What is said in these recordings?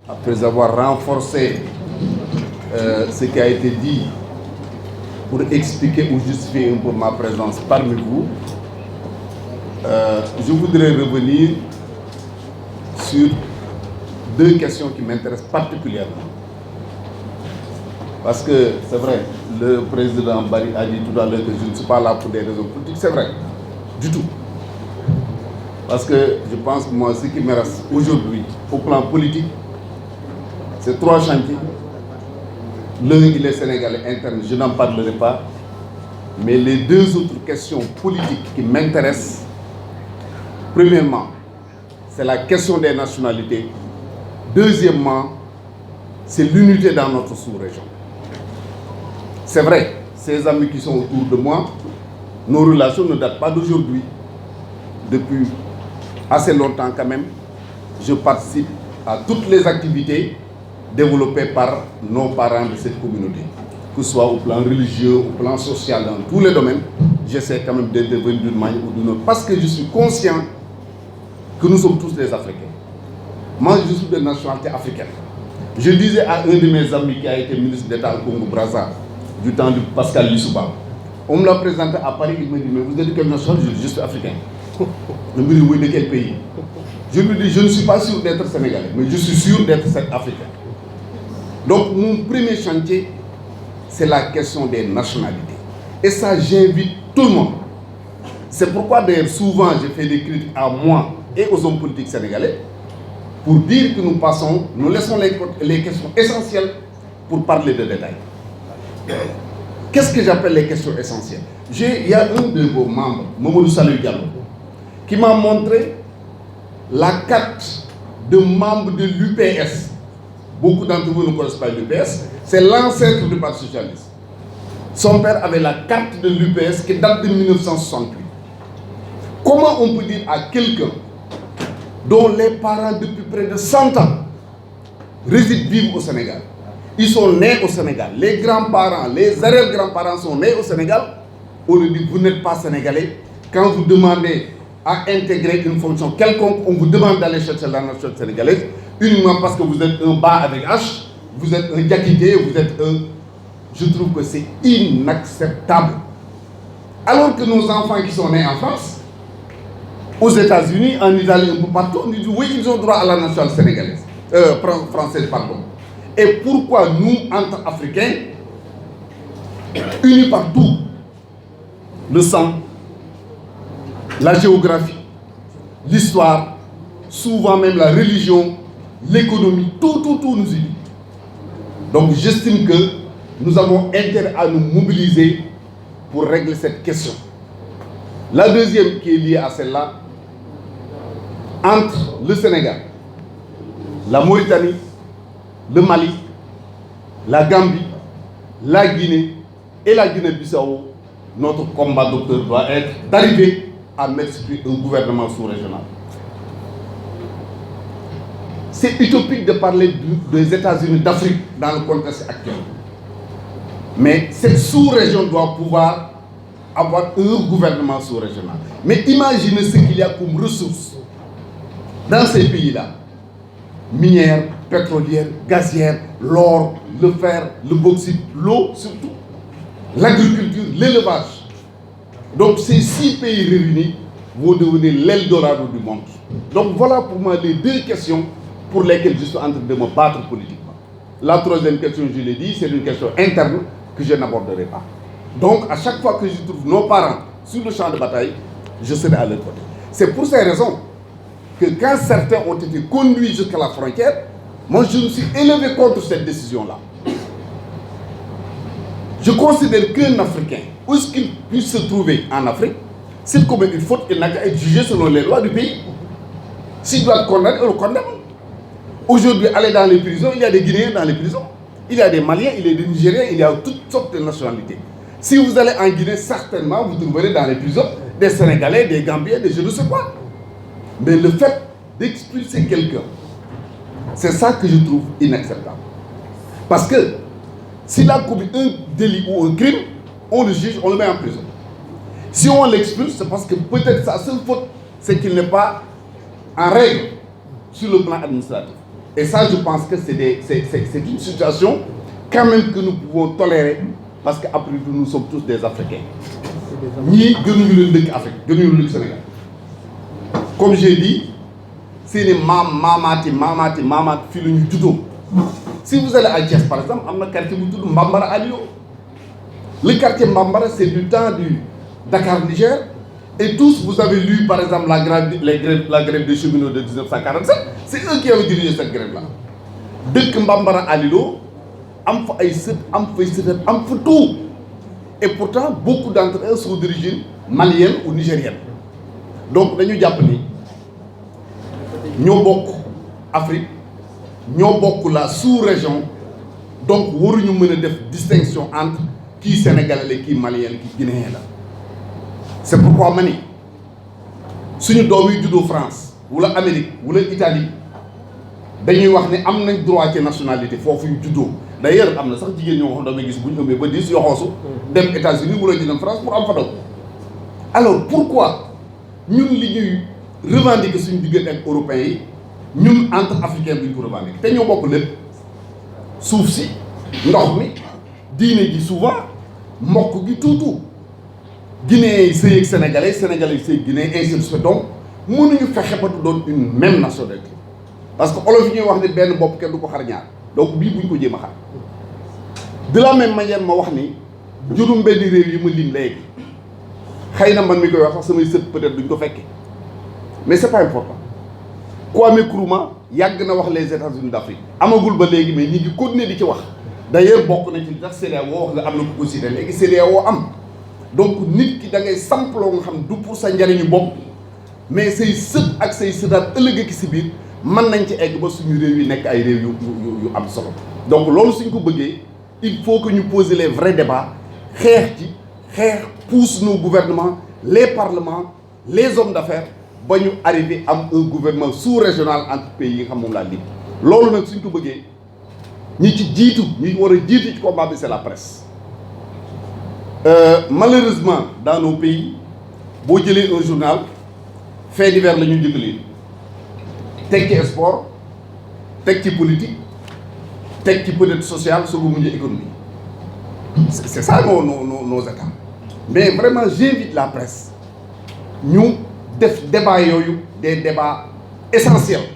après avoir renforcé ce qui a été dit pour expliquer ou justifier un peu ma présence parmi vous, je voudrais revenir sur deux questions qui m'intéressent particulièrement. Parce que c'est vrai, le président Barry a dit tout à l'heure que je ne suis pas là pour des raisons politiques, c'est vrai, du tout. Parce que je pense que moi, ce qui me reste aujourd'hui, au plan politique, c'est trois chantiers. L'un, il est sénégalais interne, je n'en parlerai pas. Mais les deux autres questions politiques qui m'intéressent, premièrement, c'est la question des nationalités. Deuxièmement, c'est l'unité dans notre sous-région. C'est vrai, ces amis qui sont autour de moi, nos relations ne datent pas d'aujourd'hui. Depuis assez longtemps quand même, je participe à toutes les activités développées par nos parents de cette communauté. Que ce soit au plan religieux, au plan social, dans tous les domaines, j'essaie quand même d'intervenir d'une manière ou d'une autre. Parce que je suis conscient que nous sommes tous des Africains. Moi, je suis de nationalité africaine. Je disais à un de mes amis qui a été ministre d'État au Congo-Brazza, du temps de Pascal Lissouba, on me l'a présenté à Paris, il me dit, mais vous êtes de quelle nationalité? Je suis africain. Je me dis, oui, de quel pays? Je lui dis, je ne suis pas sûr d'être sénégalais, mais je suis sûr d'être africain. Donc, mon premier chantier, c'est la question des nationalités. Et ça, j'invite tout le monde. C'est pourquoi, d'ailleurs, souvent, je fais des critiques à moi et aux hommes politiques sénégalais pour dire que nous laissons les questions essentielles pour parler de détails. Qu'est-ce que j'appelle les questions essentielles? Il y a un de vos membres, Mamadou Salou Diallo, qui m'a montré la carte de membre de l'UPS. Beaucoup d'entre vous ne connaissent pas l'UPS. C'est l'ancêtre du Parti socialiste. Son père avait la carte de l'UPS qui date de 1968. Comment on peut dire à quelqu'un dont les parents depuis près de 100 ans vivent au Sénégal, ils sont nés au Sénégal, les grands-parents, les arrière-grands-parents sont nés au Sénégal, on lui dit vous n'êtes pas sénégalais. Quand vous demandez à intégrer une fonction quelconque, on vous demande d'aller chercher la nationalité sénégalaise, uniquement parce que vous êtes un bas avec H, vous êtes un diakité, vous êtes un... Je trouve que c'est inacceptable. Alors que nos enfants qui sont nés en France, aux États-Unis, en Italie, un peu partout, on dit oui, ils ont droit à la nationalité sénégalaise, française, pardon. Et pourquoi nous, entre Africains, unis par tout, le sang, la géographie, l'histoire, souvent même la religion, l'économie, tout nous unit. Donc j'estime que nous avons intérêt à nous mobiliser pour régler cette question. La deuxième qui est liée à celle-là, entre le Sénégal, la Mauritanie, le Mali, la Gambie, la Guinée et la Guinée-Bissau, notre combat docteur doit être d'arriver à mettre sur un gouvernement sous-régional. C'est utopique de parler des États-Unis d'Afrique dans le contexte actuel. Mais cette sous-région doit pouvoir avoir un gouvernement sous-régional. Mais imaginez ce qu'il y a comme ressources dans ces pays-là. Minières, pétrolières, gazières, l'or, le fer, le bauxite, l'eau surtout, l'agriculture, l'élevage. Donc ces 6 pays réunis vont devenir l'Eldorado du monde. Donc voilà pour moi les deux questions pour lesquelles je suis en train de me battre politiquement. La troisième question, je l'ai dit, c'est une question interne que je n'aborderai pas. Donc à chaque fois que je trouve nos parents sur le champ de bataille, je serai à leur côté. C'est pour ces raisons que quand certains ont été conduits jusqu'à la frontière, moi je me suis élevé contre cette décision-là. Je considère qu'un Africain, où est-ce qu'il puisse se trouver en Afrique, s'il commet une faute, il n'a qu'à être jugé selon les lois du pays. S'il doit être condamné, on le condamne. Aujourd'hui, aller dans les prisons, il y a des Guinéens dans les prisons, il y a des Maliens, il y a des Nigériens, il y a toutes sortes de nationalités. Si vous allez en Guinée, certainement, vous trouverez dans les prisons des Sénégalais, des Gambiens, des je ne sais quoi. Mais le fait d'expulser quelqu'un, c'est ça que je trouve inacceptable. Parce que s'il a commis un délit ou un crime, on le juge, on le met en prison. Si on l'expulse, c'est parce que peut-être sa seule faute, c'est qu'il n'est pas en règle sur le plan administratif. Et ça, je pense que c'est une situation quand même que nous pouvons tolérer parce qu'après tout, nous sommes tous des Africains. Ni gënuñu leen Afrique, gënuñu leen Sénégal. Comme j'ai dit, c'est les mamati, fii la ñu juddoo. Si vous allez à Thiès, par exemple, il y a un quartier qui s'appelle Mbambara Alio. Le quartier Mbambara, c'est du temps du Dakar-Niger. Et tous, vous avez lu, par exemple, la grève des cheminots de 1947. C'est eux qui avaient dirigé cette grève-là. Dès que Mbambara Alilo, am fa ay sët, am fa tout. Et pourtant, beaucoup d'entre eux sont d'origine malienne ou nigérienne. Donc, nous avons dit, nous sommes Afrique, nous sommes la sous-région. Donc, nous devons faire une distinction entre qui est sénégalais, qui est malien, qui est guinéen. C'est pourquoi je dis, si nous sommes en France, ou l'Amérique, ou l'Italie, nous avons le droit à la nationalité. D'ailleurs, il y a des gens qui ont dit qu'ils ont des États-Unis ou en France pour avoir. Alors, pourquoi nous revendiquons que nous sommes européens, nous, entre Africains, nous revendiquons. Nous avons beaucoup sauf si, nous dîner souvent, mokk gi tout. Guinéens yi Sénégalais, Sénégalais yi Guinéens, ainsi de suite. Donc, nous ne pouvons pas une même nationalité. Parce que olof yi ñuy wax ni benn bopp kenn du ko xar ñaar donc bii buñ ko jéem a xar de la même manière ma wax ni juróom benn réew yi ma lim léegi xëy na man mi koy wax sax samay sët peut-être duñ ko fekke mais c'est pas important Kwame Nkrumah yàgg na wax les États-Unis d'Afrique amagul ba léegi mais ñi ngi continuer di ci wax d'ailleurs bokk nañ ci tax CEDEAO wax nga am na ko ko cité léegi CEDEAO am donc nit ki da ngay samploo nga xam du pour sa njariñu bopp mais say sët ak say sëtaat ëllëg ki si biir mën nañ ci egg ba suñu réew yi nekk ay réew yu am solo donc loolu suñ ko bëggee il faut que ñu poser les vrais débats xeex pousse nos gouvernements les parlements les hommes d'affaires ba ñu arriver am un gouvernement sous-régional entre pays yi nga xam moom laa lim loolu nag suñ ko bëggee ñi ci jiitu ñi war a jiitu ci combat bi c'est la presse malheureusement dans nos pays boo jëlee un journal fait divers la ñu jëkkalee teg ci sport teg ci politique teg ci peut-être social soo ko mujjee économie c'est ça nos états mais vraiment j'invite la presse ñu def débat yooyu des débats essentiels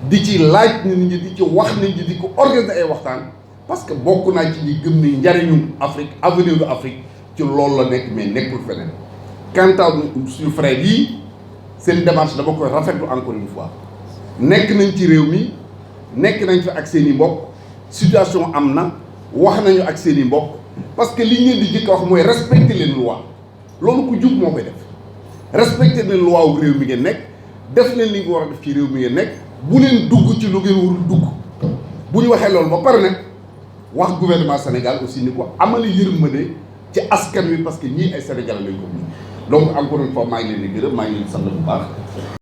di ci laaj nit ñi di ci wax nit ñi di ko organiser ay waxtaan parce que bokk naa ci ñi gëm ni njariñu Afrique avenir de Afrique ci loolu la nekk mais nekkul feneen quant à suñu frère yii seen démarche dama koy rafetlu encore une fois nekk nañ ci réew mi nekk nañ fi ak seen i mbokk situation am na wax nañu ak seen i mbokk parce que li ñu leen di jëkk wax mooy respecter leen loi loolu ku jub moo koy def respecter leen loi wu réew mi ngeen nekk def leen li nga war a def ci réew mi ngeen nekk bu leen dugg ci lu ngeen warul dugg bu ñu waxee loolu ba pare nag wax gouvernement Sénégal aussi ni ko amali yërmande ci askan wi parce que ñii ay Sénégalais lañ ko donc encore une fois maa ngi leen di gërëm maa ngi leen di sant bu baax.